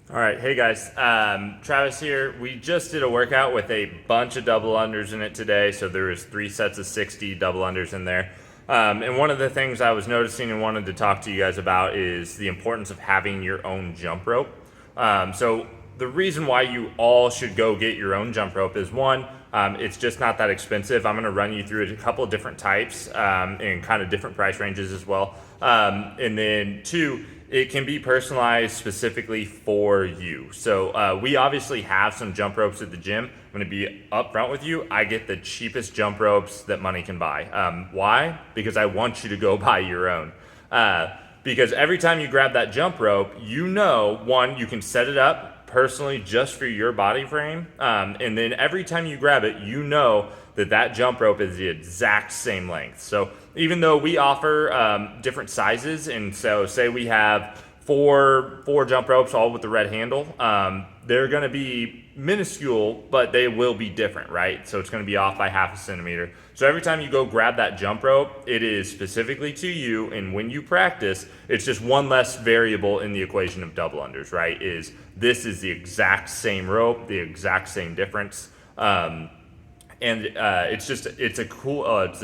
All right, hey guys, Travis here. We just did a workout with a bunch of double unders in it today, so there was 3 sets of 60 double unders in there. And one of the things I was noticing and wanted to talk to you guys about is the importance of having your own jump rope. So the reason why you all should go get your own jump rope is one, it's just not that expensive. I'm going to run you through a couple of different types and kind of different price ranges as well. And then two, it can be personalized specifically for you. So we obviously have some jump ropes at the gym. I'm going to be upfront with you. I get the cheapest jump ropes that money can buy. Why? Because I want you to go buy your own. Because every time you grab that jump rope, you know, one, you can set it up personally just for your body frame. And then every time you grab it, you know that jump rope is the exact same length. So even though we offer different sizes, and so say we have four jump ropes all with the red handle, they're going to be minuscule, but they will be different, right? So it's going to be off by half a centimeter. So every time you go grab that jump rope, it is specifically to you, and when you practice, it's just one less variable in the equation of double unders, right? This is the exact same rope, the exact same difference. It's a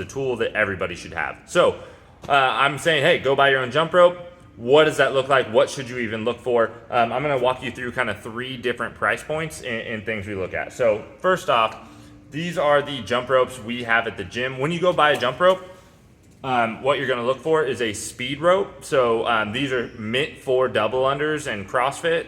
tool that everybody should have. So I'm saying, hey, go buy your own jump rope. What does that look like? What should you even look for? I'm going to walk you through kind of 3 different price points and things we look at. So first off, these are the jump ropes we have at the gym. When you go buy a jump rope, what you're going to look for is a speed rope. So these are meant for double unders and CrossFit.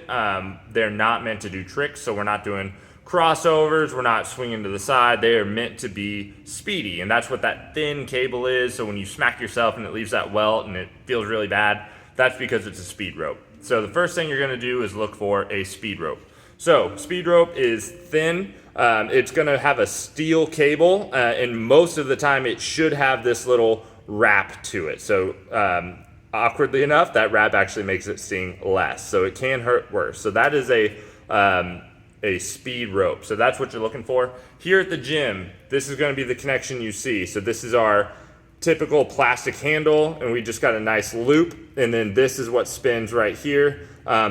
They're not meant to do tricks, so we're not doing crossovers, we're not swinging to the side. They are meant to be speedy, and that's what that thin cable is. So when you smack yourself and it leaves that welt and it feels really bad, that's because it's a speed rope. So the first thing you're going to do is look for a speed rope. So speed rope is thin. It's going to have a steel cable, and most of the time it should have this little wrap to it. So awkwardly enough, that wrap actually makes it sting less, so it can hurt worse. So that is a speed rope. So that's what you're looking for. Here at the gym, this is going to be the connection you see. So this is our typical plastic handle, and we just got a nice loop, and then this is what spins right here.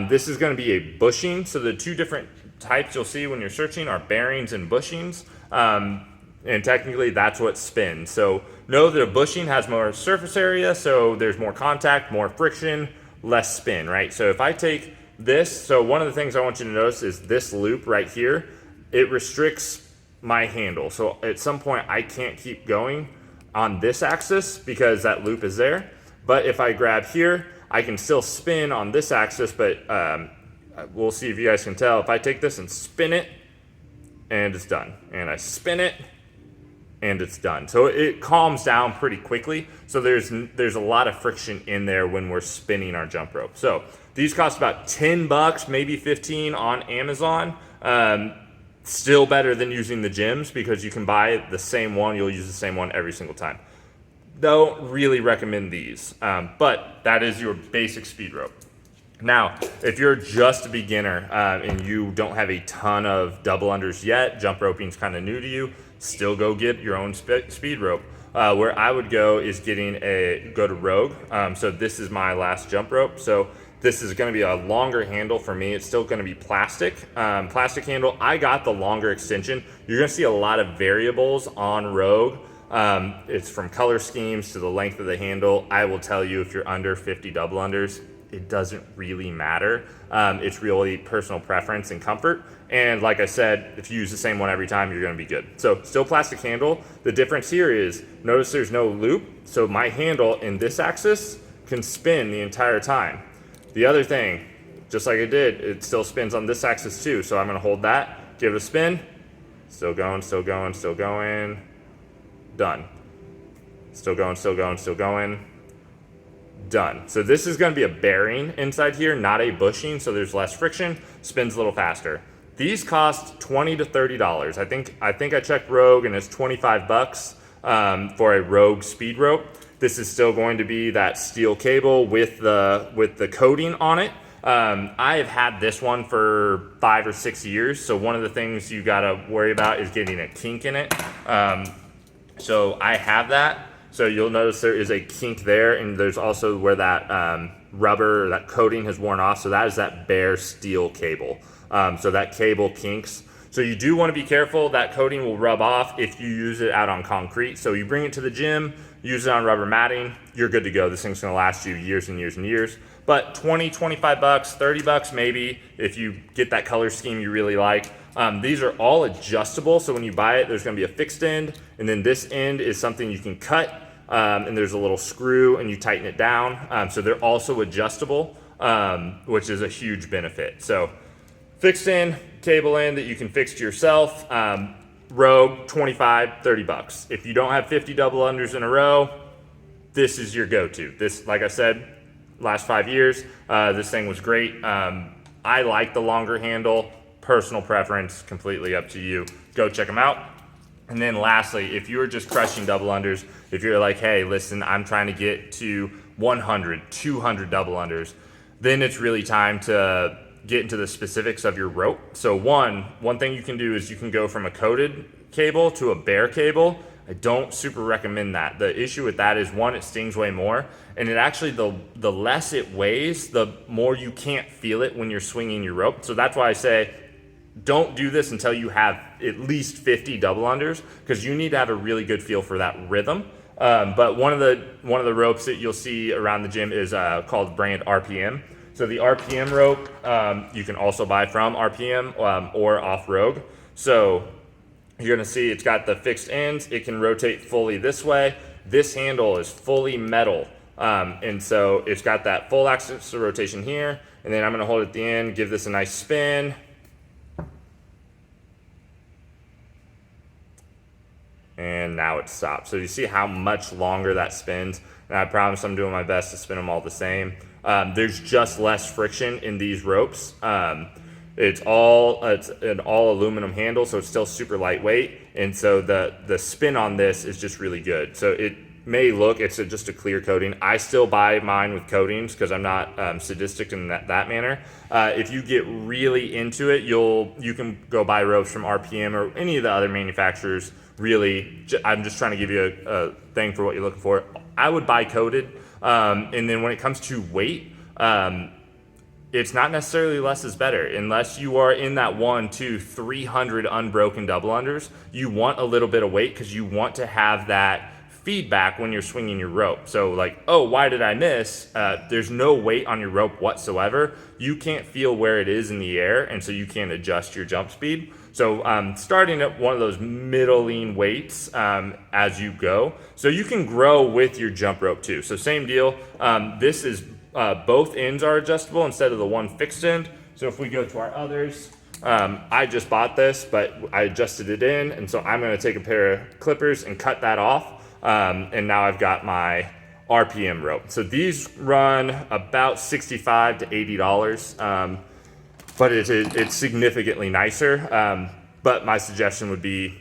This is going to be a bushing. So the 2 different types you'll see when you're searching are bearings and bushings, and technically that's what spins. So know that a bushing has more surface area, so there's more contact, more friction, less spin, right? So if I take this, so one of the things I want you to notice is this loop right here, it restricts my handle. So at some point I can't keep going on this axis because that loop is there. But if I grab here, I can still spin on this axis, but we'll see if you guys can tell. If I take this and spin it, and it's done. And I spin it, and it's done. So it calms down pretty quickly. So there's a lot of friction in there when we're spinning our jump rope. So these cost about $10, maybe 15 on Amazon. Still better than using the gyms because you can buy the same one. You'll use the same one every single time. Don't really recommend these, but that is your basic speed rope. Now, if you're just a beginner and you don't have a ton of double unders yet, jump roping is kind of new to you, still go get your own speed rope. Where I would go is go to Rogue. So this is my last jump rope. So this is going to be a longer handle for me. It's still going to be plastic handle. I got the longer extension. You're going to see a lot of variables on Rogue. It's from color schemes to the length of the handle. I will tell you, if you're under 50 double unders, it doesn't really matter. It's really personal preference and comfort. And like I said, if you use the same one every time, you're going to be good. So still plastic handle. The difference here is, notice there's no loop. So my handle in this axis can spin the entire time. The other thing, just like it did, it still spins on this axis too. So I'm going to hold that, give it a spin. Still going, still going, still going. Done. Still going, still going, still going. Done. So this is going to be a bearing inside here, not a bushing, so there's less friction, spins a little faster. These cost $20 to $30. I think I checked Rogue and it's $25 for a Rogue speed rope. This is still going to be that steel cable with the coating on it. I have had this one for 5 or 6 years, so one of the things you got to worry about is getting a kink in it. So I have that. So you'll notice there is a kink there, and there's also where that rubber, that coating has worn off. So that is that bare steel cable. So that cable kinks. So you do want to be careful. That coating will rub off if you use it out on concrete. So you bring it to the gym, use it on rubber matting, you're good to go. This thing's gonna last you years and years and years. But 20, 25 bucks, 30 bucks maybe, if you get that color scheme you really like. These are all adjustable. So when you buy it, there's gonna be a fixed end, and then this end is something you can cut, and there's a little screw and you tighten it down. So they're also adjustable, which is a huge benefit. So fixed end, cable end that you can fix to yourself. Rogue, 25, 30 bucks. If you don't have 50 double unders in a row, this is your go-to. This, like I said, last 5 years, this thing was great. I like the longer handle, personal preference, completely up to you. Go check them out. And then lastly, if you're just crushing double unders, if you're like, hey, listen, I'm trying to get to 100, 200 double unders, then it's really time to get into the specifics of your rope. So one thing you can do is you can go from a coated cable to a bare cable. I don't super recommend that. The issue with that is, one, it stings way more, and it actually, the less it weighs, the more you can't feel it when you're swinging your rope. So that's why I say don't do this until you have at least 50 double unders, because you need to have a really good feel for that rhythm. But one of the ropes that you'll see around the gym is called brand RPM. So the RPM rope, you can also buy from RPM or off Rogue. So you're gonna see it's got the fixed ends. It can rotate fully this way. This handle is fully metal. And so it's got that full axis of rotation here. And then I'm gonna hold it at the end, give this a nice spin. And now it stops. So you see how much longer that spins. And I promise I'm doing my best to spin them all the same. There's just less friction in these ropes. It's an all aluminum handle, so it's still super lightweight. And so the spin on this is just really good. So it may look, it's just a clear coating. I still buy mine with coatings because I'm not sadistic in that manner. If you get really into it, you can go buy ropes from RPM or any of the other manufacturers. Really, I'm just trying to give you a thing for what you're looking for. I would buy coated. And then when it comes to weight, it's not necessarily less is better. Unless you are in that 100, 200, 300 unbroken double unders, you want a little bit of weight because you want to have that feedback when you're swinging your rope. So like, oh, why did I miss? There's no weight on your rope whatsoever. You can't feel where it is in the air, and so you can't adjust your jump speed. So starting at one of those middle lean weights as you go. So you can grow with your jump rope too. So same deal. This is both ends are adjustable instead of the one fixed end. So if we go to our others, I just bought this, but I adjusted it in. And so I'm gonna take a pair of clippers and cut that off. And now I've got my RPM rope. So these run about $65 to $80. But it's significantly nicer. But my suggestion would be,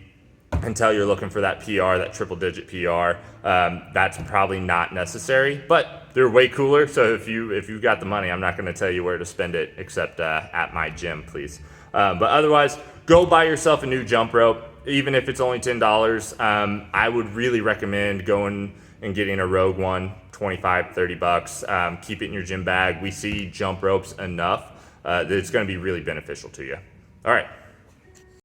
until you're looking for that PR, that triple digit PR, that's probably not necessary. But they're way cooler. So if you've got the money, I'm not going to tell you where to spend it except at my gym, please. But otherwise, go buy yourself a new jump rope, even if it's only $10. I would really recommend going and getting a Rogue one, 25, 30 bucks. Keep it in your gym bag. We see jump ropes enough. It's going to be really beneficial to you. All right.